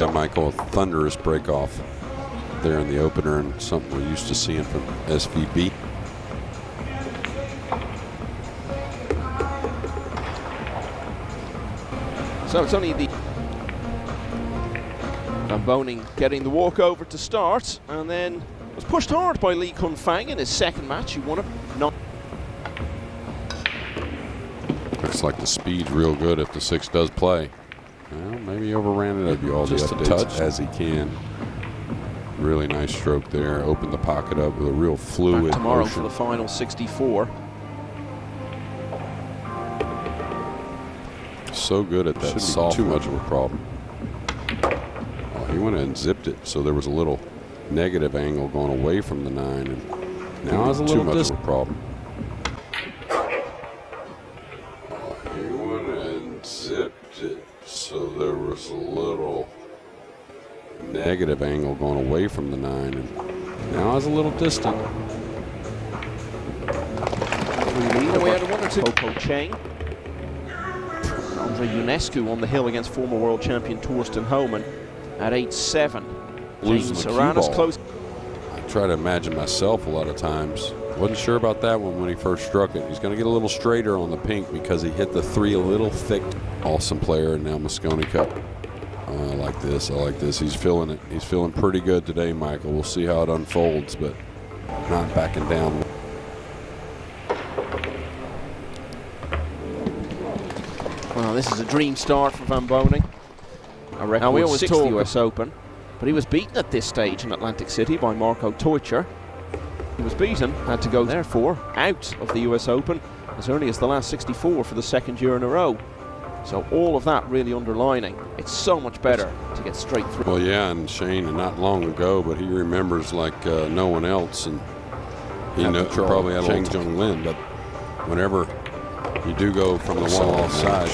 Yeah, Michael, a thunderous break off there in the opener, and something we're used to seeing from SVB. So it's only the Van Boening getting the walkover to start, and then was pushed hard by Lee Kun Fang in his second match. He won it. Looks like the speed's real good if the 6 does play. Well, maybe he overran it. It'll be all just a touch as he can. Really nice stroke there. Opened the pocket up with a real fluid back tomorrow motion. For the final 64. So good at that. Shouldn't be too much of a problem. Oh, he went and zipped it, so there was a little negative angle going away from the 9, and now it's a little too much of a problem. He went and zipped it, so there was a little negative angle going away from the 9, and now it's a little distant. We had 1 or 2. Coco Cheng. Andre Ionescu on the hill against former world champion Torsten Homan at 8-7. Losing James the Serrano's cue ball. close. I try to imagine myself a lot of times. Wasn't sure about that one when he first struck it. He's going to get a little straighter on the pink because he hit the 3 a little thick. Awesome player, and now Mosconi Cup. I like this. I like this. He's feeling it. He's feeling pretty good today, Michael. We'll see how it unfolds, but not backing down. Well, this is a dream start for Van Boening. A record Now, we always 6th talk US Open, but he was beaten at this stage in Atlantic City by Marco Teucher. He was beaten, had to go therefore out of the US Open as early as the last 64 for the 2nd year in a row. So all of that really underlining, it's so much better to get straight through. Well, yeah, and Shane, and not long ago, but he remembers like no one else, and he probably had a Chang Jung Lin, but whenever you do go from the one side,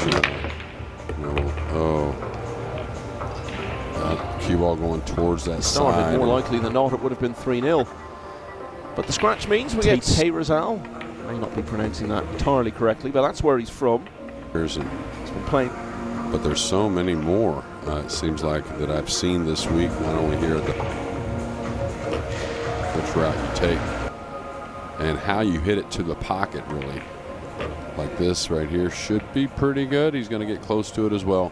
cue ball going towards that side. More likely than not, it would have been 3-0. But the scratch means we get Teirazal. May not be pronouncing that entirely correctly, but that's where he's from. He's been playing. But there's so many more, it seems like, that I've seen this week, not only here, which route you take, and how you hit it to the pocket, really. Like this right here should be pretty good. He's going to get close to it as well.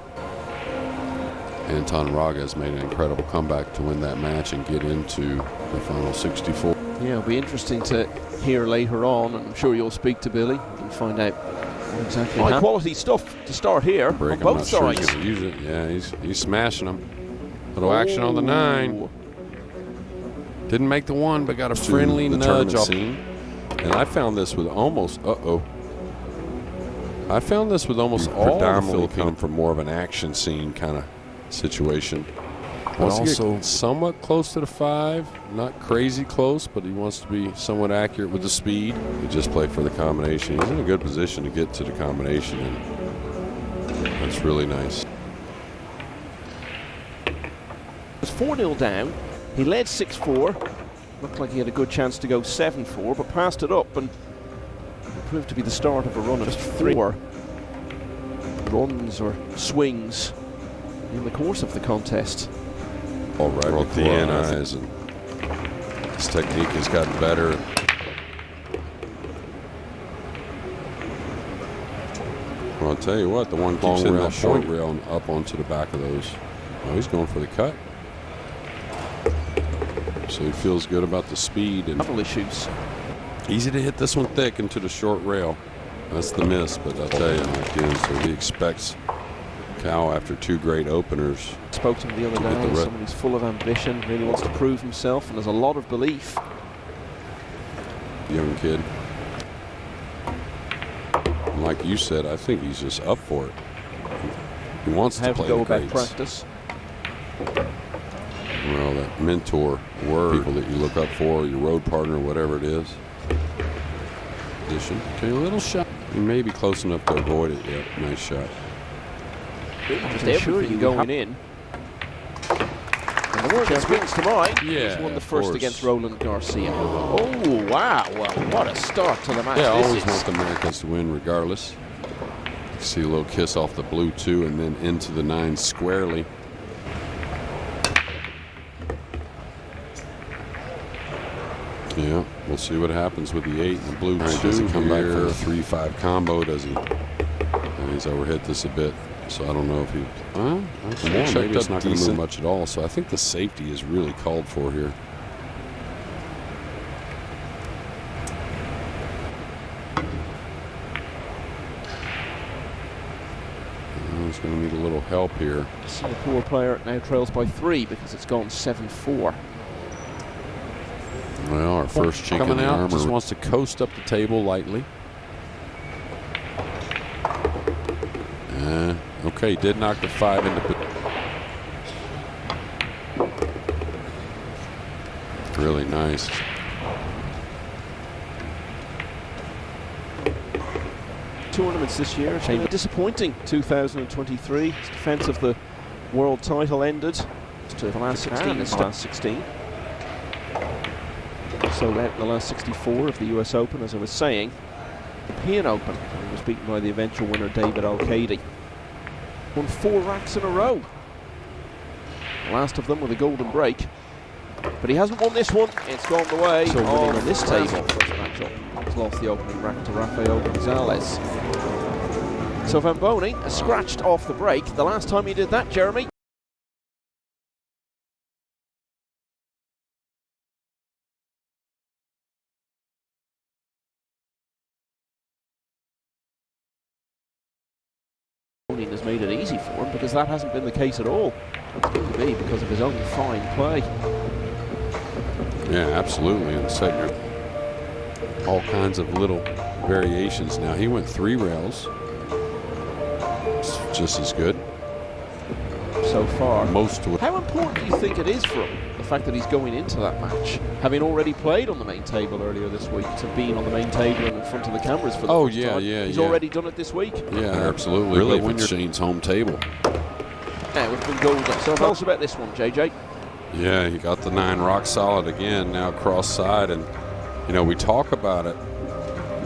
Anton Raga has made an incredible comeback to win that match and get into the final 64. Yeah, it'll be interesting to hear later on, and I'm sure you'll speak to Billy and find out what exactly high quality stuff to start here on both sides. Sure use it. Yeah, he's smashing them. Little action on the 9. Didn't make the 1, but got a friendly nudge off. And I found this with almost I found this with almost all the Filipino come from more of an action scene kind of situation. Wants to get somewhat close to the 5, not crazy close, but he wants to be somewhat accurate with the speed. He just played for the combination. He's in a good position to get to the combination, and that's really nice. It was 4-0 down. He led 6-4. Looked like he had a good chance to go 7-4, but passed it up, and it proved to be the start of a run of just 3 runs or swings in the course of the contest. All right with the eyes, and his technique has gotten better. Well, I'll tell you what, the one keeps hitting that short rail and up onto the back of those. Oh, he's going for the cut. So he feels good about the speed and couple issues. Easy to hit this one thick into the short rail. That's the miss, but I'll tell you, again, so he expects Kyle after 2 great openers. Spoke to him the other day, someone who's full of ambition, really wants to prove himself, and there's a lot of belief. Young kid. And like you said, I think he's just up for it. He wants to play the greats. Practice. Well, that mentor word, people that you look up for, your road partner, whatever it is. Position. Okay, a little shot. He may be close enough to avoid it. Yep, nice shot. Just everything going in. And the word that springs to mind, he's won the first against Roland Garcia. Oh, wow. Well, what a start to the match. Yeah, I always want the Americans to win regardless. See a little kiss off the blue, too, and then into the 9 squarely. We'll see what happens with the 8 and the blue 2. Does he come back for a 3-5 combo? Does he? And he's overhit this a bit, so I don't know if he. Maybe it's not going to move much at all. So I think the safety is really called for here. He's going to need a little help here. The Singapore player now trails by 3 because it's gone 7-4. Well, our first chink in the armor just wants to coast up the table lightly. Okay, did knock the 5 into. Really nice. Tournaments this year. A disappointing 2023. His defence of the world title ended to the last 16. So out the last 64 of the US Open, as I was saying. The European Open, he was beaten by the eventual winner David Al-Kaidi. Won 4 racks in a row. The last of them with a golden break. But he hasn't won this one. It's gone the way of on this table. First matchup. He's lost the opening rack to Rafael Gonzalez. So Van Boening has scratched off the break. The last time he did that, Jeremy, has made it easy for him, because that hasn't been the case at all. It's going to be because of his own fine play. Yeah, absolutely. And second, all kinds of little variations. Now he went 3 rails. It's just as good so far. How important do you think it is for him, the fact that he's going into that match, having already played on the main table earlier this week, to being on the main table and in front of the cameras for the first time? He's already done it this week. Yeah, absolutely. Really, when you're Shane's home table. Yeah, we've been golden. So tell us about this one, JJ. Yeah, he got the 9 rock solid again, now cross side. And, you know, we talk about it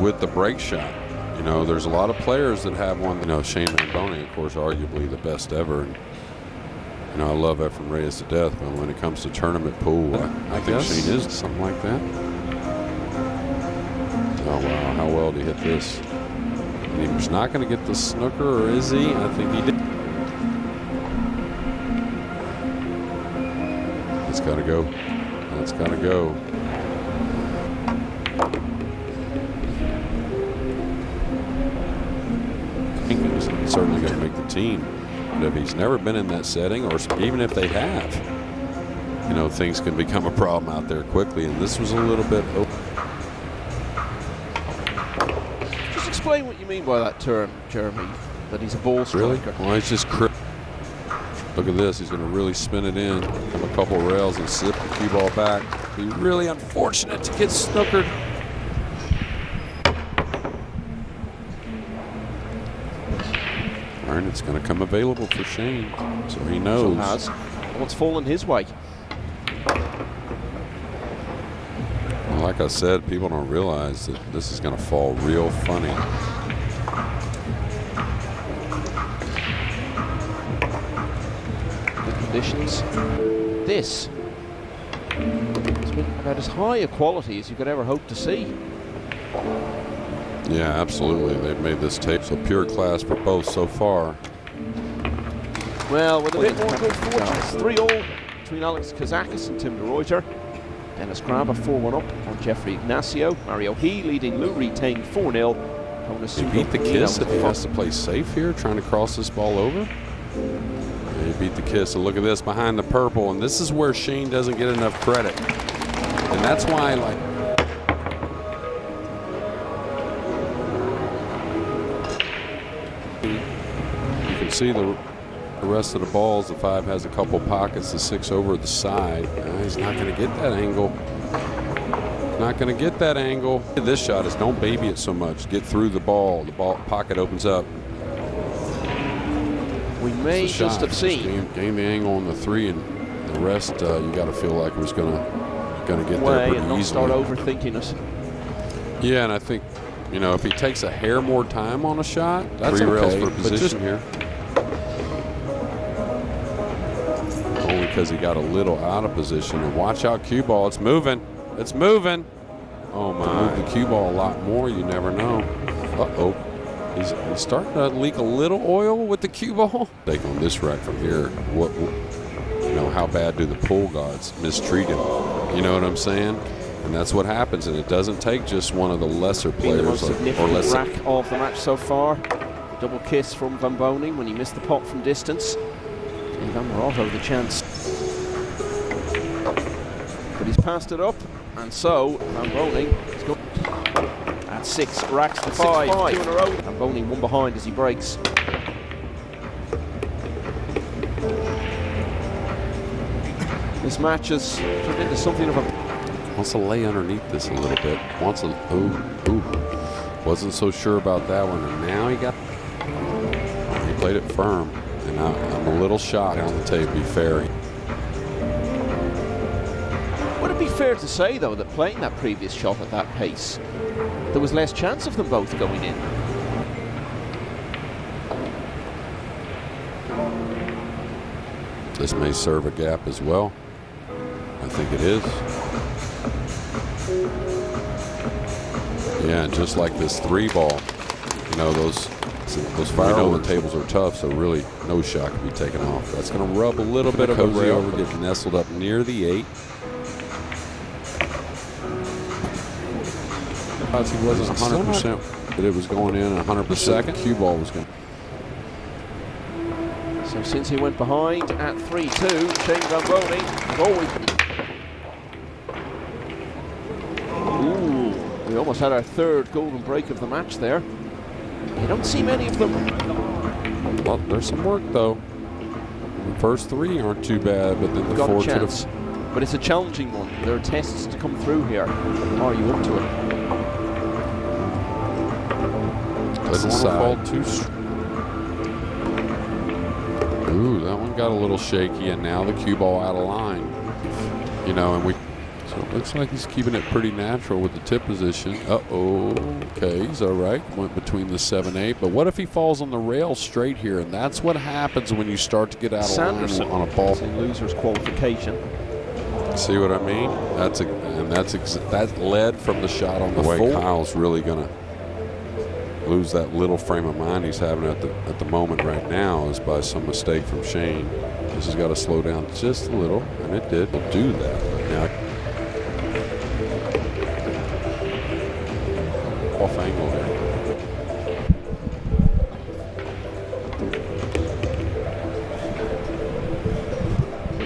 with the break shot. You know, there's a lot of players that have one. You know, Shane Van Boening, of course, arguably the best ever. And, you know, I love Efren Reyes to death, but when it comes to tournament pool, I think Shane is something like that. Oh, wow, how well did he hit this? And he was not going to get the snooker, or is he? I think he did. It's got to go. It's got to go. He's certainly going to make the team. But if he's never been in that setting, or even if they have, you know, things can become a problem out there quickly. And this was a little bit open. Just explain what you mean by that term, Jeremy, that he's a ball striker. Really? Well, he's just look at this. He's going to really spin it in, come a couple rails, and slip the cue ball back. Be really unfortunate to get snookered. And it's going to come available for Shane, so he knows. So has what's fallen his way. Well, like I said, people don't realize that this is going to fall real funny. The conditions. This has been about as high a quality as you could ever hope to see. Yeah, absolutely. They've made this tape so pure class for both so far. Well, with a bit more good fortune, it's 3-all between Alex Kazakis and Tim de Ruyter. Dennis Graba 4-1 up on Jeffrey Ignacio. Mario He leading Lou Retang 4-0. He beat the Kiss if he has to play safe here, trying to cross this ball over. Yeah, he beat the Kiss. So look at this behind the purple, and this is where Shane doesn't get enough credit. And that's why, like, see the rest of the balls. The 5 has a couple pockets, the 6 over the side. He's not going to get that angle. Not going to get that angle. This shot is don't baby it so much. Get through the ball. The ball pocket opens up. We may just have seen. Gain the angle on the 3, and the rest you got to feel like it was going to get there pretty and not easily. Start overthinking it. Yeah, and I think, you know, if he takes a hair more time on a shot, that's 3 rails for position here. Only because he got a little out of position. And watch out, cue ball. It's moving. It's moving. Oh my! Move the cue ball a lot more. You never know. Uh-oh. He's starting to leak a little oil with the cue ball. Take on this rack from here. You know, how bad do the pool gods mistreat him? You know what I'm saying? And that's what happens. And it doesn't take just one of the lesser players. The most significant rack of the match so far. Double kiss from Van Boening when he missed the pot from distance. Shane Van Boening the chance. But he's passed it up, and so Van Boening is going at 6 racks to 5. 2 in a row. Van Boening one behind as he breaks. This match has turned into something of a... Wants to lay underneath this a little bit. Wants to... Ooh. Wasn't so sure about that one, and now he got... He played it firm, and I'm a little shocked on the tape, to be fair. Would it be fair to say, though, that playing that previous shot at that pace, there was less chance of them both going in? This may serve a gap as well. I think it is. Yeah, and just like this 3 ball, you know, those fire over tables are tough, so really no shot can be taken off. That's going to rub a little bit of a rail, get nestled up near the 8. He wasn't 100% that it was going in, 100% the cue ball was going. So since he went behind at 3-2, Shane Van Boening has always... Ooh, we almost had our 3rd golden break of the match there. You don't see many of them. Well, there's some work though. The first 3 aren't too bad, but then the 4 should have. But it's a challenging one. There are tests to come through here. Are you up to it? Doesn't fall too. Ooh, that one got a little shaky, and now the cue ball out of line. You know, and so it looks like he's keeping it pretty natural with the tip position. Uh-oh, okay, he's all right. Went between the 7-8, but what if he falls on the rail straight here? And that's what happens when you start to get out of line on a ball. Loser's qualification. See what I mean? That led from the shot on the way. Kyle's really gonna lose that little frame of mind he's having at the moment right now is by some mistake from Shane. This has got to slow down just a little, and it did. We'll do that. But now off angle there.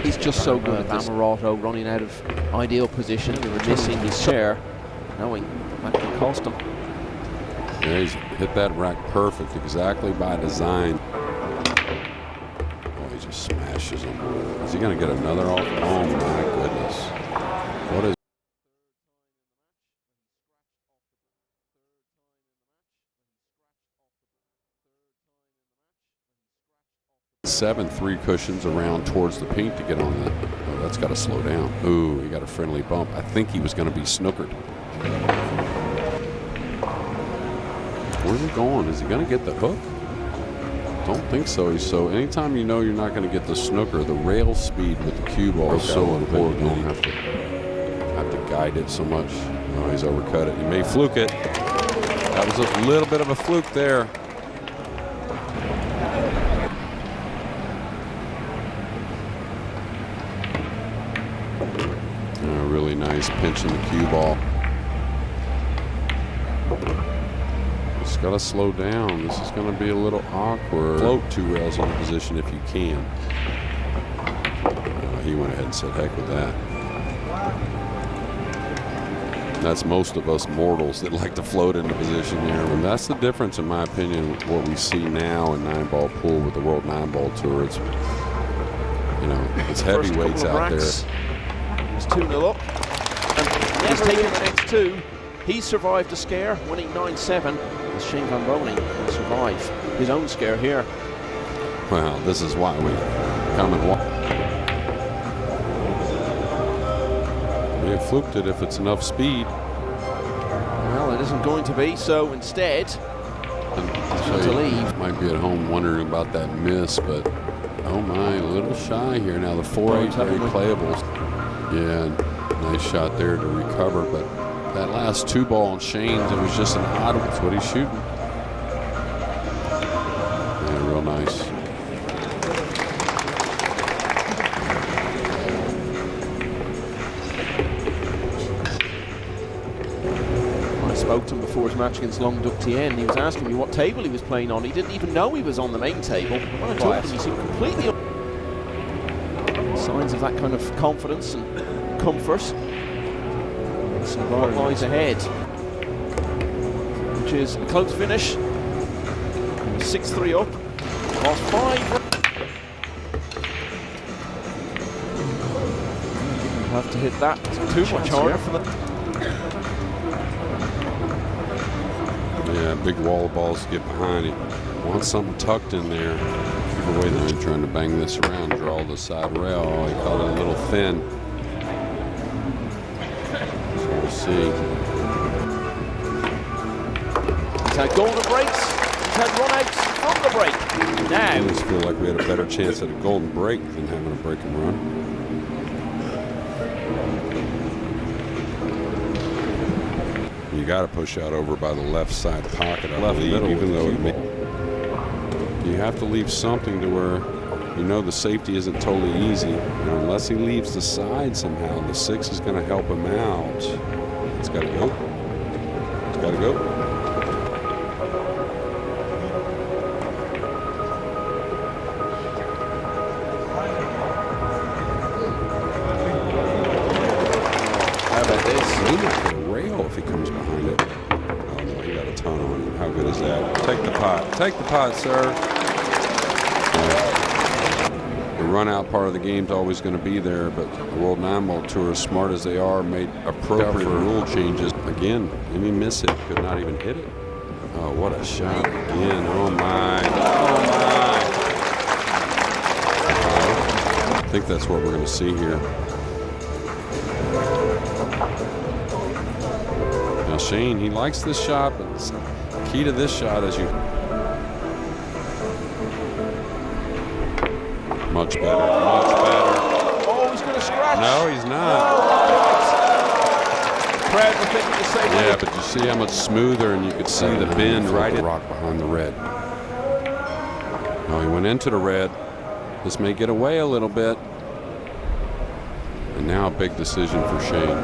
He's just so good. Amoroto running out of ideal position, missing his share, knowing that can cost him. Yeah, he's hit that rack perfect, exactly by design. Oh, he just smashes him. Is he going to get another off? Oh my goodness. What is 7 3 cushions around towards the pink to get on that. Oh, that's got to slow down. Ooh, he got a friendly bump. I think he was going to be snookered. Where's he going? Is he going to get the hook? Don't think so. So anytime you know you're not going to get the snooker, the rail speed with the cue ball is so important. You don't have to guide it so much. Oh, he's overcut it. He may fluke it. That was a little bit of a fluke there. Really nice pinch in the cue ball. It's got to slow down. This is going to be a little awkward. Float 2 rails on the position if you can. He went ahead and said, heck with that. That's most of us mortals that like to float into position here. And that's the difference, in my opinion, what we see now in 9-ball pool with the World 9-Ball Tour. It's, you know, it's heavyweights out there. It's 2-0 up. And he's taken the next 2. He's survived a scare, winning 9-7. As Shane Van Boening will survive his own scare here. Well, this is why we come and walk. We have fluked it if it's enough speed. Well, it isn't going to be, so instead, he's going to leave. Might be at home wondering about that miss, but oh my, a little shy here now. The 4-8 very playable. Yeah, nice shot there to recover, but That last 2-ball on Shane's, it was just an odd one. That's what he's shooting. Yeah, real nice. I spoke to him before his match against Languedoc Tien. He was asking me what table he was playing on. He didn't even know he was on the main table. When I told him, he seemed completely signs of that kind of confidence and comfort. So what lies ahead, which is a close finish. 6-3 up. Lost 5. Have to hit that too much harder for them. Yeah, big wall of balls to get behind it. Want something tucked in there. Keep away. They're trying to bang this around, draw the side rail. Oh, he caught it a little thin. So we'll see. He's had golden breaks. He's had run-outs from the break. Now, I just feel like we had a better chance at a golden break than having a break and run. You got to push out over by the left side pocket, I believe, even though you have to leave something to where you know the safety isn't totally easy. Unless he leaves the side somehow, the 6 is going to help him out. It's got to go. It's got to go. If he comes behind it. Oh no, he got a ton on him. How good is that? Take the pot. Take the pot, sir. The run-out part of the game's always going to be there, but the World 9-Ball Tour, as smart as they are, made appropriate rule changes. Again, and he missed it. Could not even hit it. Oh, what a shot again. Oh, my. Oh, my. I think that's what we're going to see here. Now Shane, he likes this shot, but the key to this shot is much better, much better. oh, he's going to scratch. No, he's not. Crowd were thinking the same way. Yeah, but you see how much smoother, and you could see the bend right in the rock behind the red. Now he went into the red. This may get away a little bit. And now a big decision for Shane.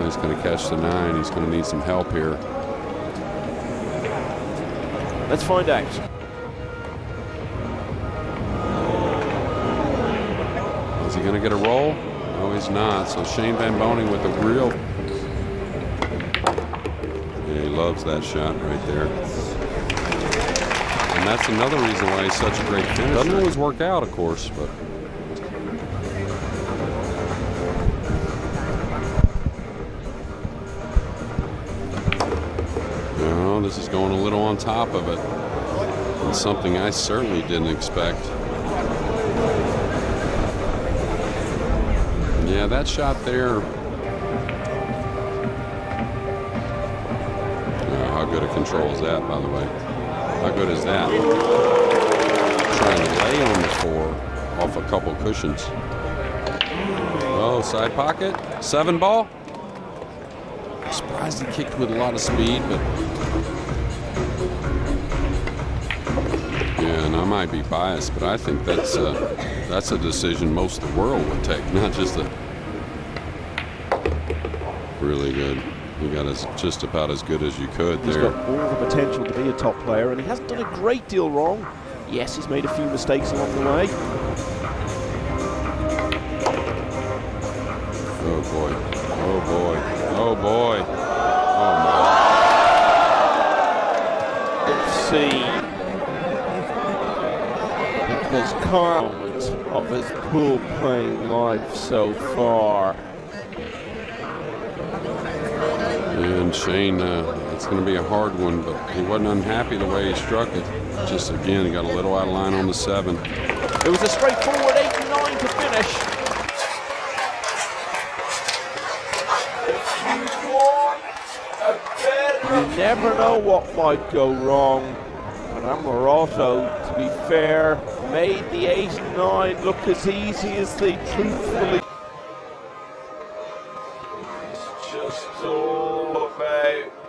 He's going to catch the 9. He's going to need some help here. Let's find out. Is he going to get a roll? No, he's not. So Shane Van Boening with a real... Yeah, he loves that shot right there. And that's another reason why he's such a great finisher. Doesn't always work out, of course, but... This is going a little on top of it. And something I certainly didn't expect. Yeah, that shot there. How good a control is that, by the way? How good is that? Trying to lay on the 4 off a couple cushions. Oh, side pocket. 7-ball. I'm surprised he kicked with a lot of speed, but... Yeah, and I might be biased, but I think that's a decision most of the world would take, not just a... Really good. You got just about as good as you could there. He's got all the potential to be a top player, and he hasn't done a great deal wrong. Yes, he's made a few mistakes along the way. Oh boy. Oh boy. Oh boy. Oh my. Let's see. His comment of his pool playing life so far. And Shane, it's going to be a hard one, but he wasn't unhappy the way he struck it. Just again, he got a little out of line on the 7. It was a straightforward 8-9 to finish. You never know what might go wrong. But Amoroto, to be fair, made the 8 and 9 look as easy as they truthfully. It's just all about